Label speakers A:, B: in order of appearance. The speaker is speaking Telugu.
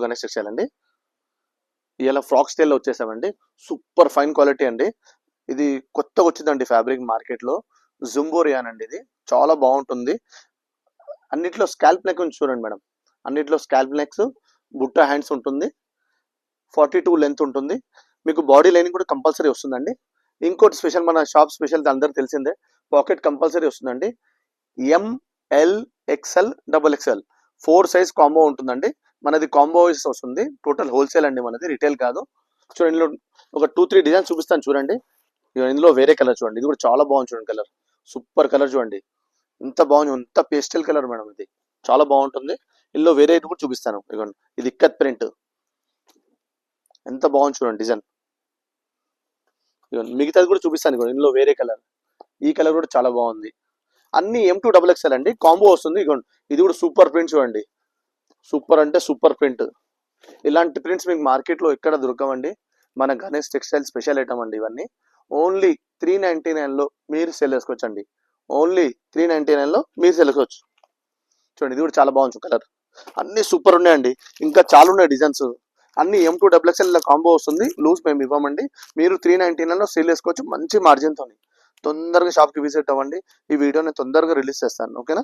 A: గణేష్ టెక్స్టైల్ అండి. ఇలా ఫ్రాక్ స్టైల్లో వచ్చేసామండి. సూపర్ ఫైన్ క్వాలిటీ అండి. ఇది కొత్తగా వచ్చిందండి ఫ్యాబ్రిక్ మార్కెట్లో. జుంబోరియాన్ అండి. ఇది చాలా బాగుంటుంది. అన్నిట్లో స్కాల్ప్ నెక్ ఉంది చూడండి మేడం. అన్నిట్లో స్కాల్ప్ నెక్స్, బుట్ట హ్యాండ్స్ ఉంటుంది. 42 లెంత్ ఉంటుంది. మీకు బాడీ లైనింగ్ కూడా కంపల్సరీ వస్తుందండి. ఇంకోటి స్పెషల్, మన షాప్ స్పెషల్ అందరికి తెలిసిందే, పాకెట్ కంపల్సరీ వస్తుందండి. ML XL XXL 4 size combo ఉంటుందండి. మనది కాంబో వస్తుంది. టోటల్ హోల్సేల్ అండి, మనది రిటైల్ కాదు. చూడండి, ఇందులో ఒక 2-3 డిజైన్స్ చూపిస్తాను చూడండి. ఇందులో వేరే కలర్ చూడండి. ఇది కూడా చాలా బాగుంది చూడండి. కలర్ సూపర్ కలర్ చూడండి. ఎంత బాగుంది, ఎంత పేస్టల్ కలర్ మేడం. ఇది చాలా బాగుంటుంది. ఇందులో వేరే ఇది కూడా చూపిస్తాను. ఇదిగోండి, ఇది ఇక్కత్ ప్రింట్. ఎంత బాగుంది చూడండి డిజైన్. మిగతాది కూడా చూపిస్తాను. ఇందులో వేరే కలర్, ఈ కలర్ కూడా చాలా బాగుంది. అన్ని M2 XXL అండి. కాంబో వస్తుంది. ఇదిగోండి, ఇది కూడా సూపర్ ప్రింట్ చూడండి. సూపర్ అంటే సూపర్ ప్రింట్. ఇలాంటి ప్రింట్స్ మీకు మార్కెట్లో ఎక్కడ దొరకవండి. మన గణేష్ టెక్స్టైల్ స్పెషల్ ఐటమ్ అండి. ఇవన్నీ ఓన్లీ 399లో మీరు సేల్ చేసుకోవచ్చు అండి. ఓన్లీ 399లో మీరు సేల్ చేసుకోవచ్చు. చూడండి, ఇది కూడా చాలా బాగుంది కలర్. అన్ని సూపర్ ఉన్నాయండి. ఇంకా చాలా ఉన్నాయి డిజైన్స్. అన్ని M2 XXL కాంబో వస్తుంది. లూజ్ మేము ఇవ్వమండి. మీరు 399లో సేల్ చేసుకోవచ్చు మంచి మార్జిన్తో. తొందరగా షాప్కి విజిట్ అవ్వండి. ఈ వీడియోని తొందరగా రిలీజ్ చేస్తాను. ఓకేనా?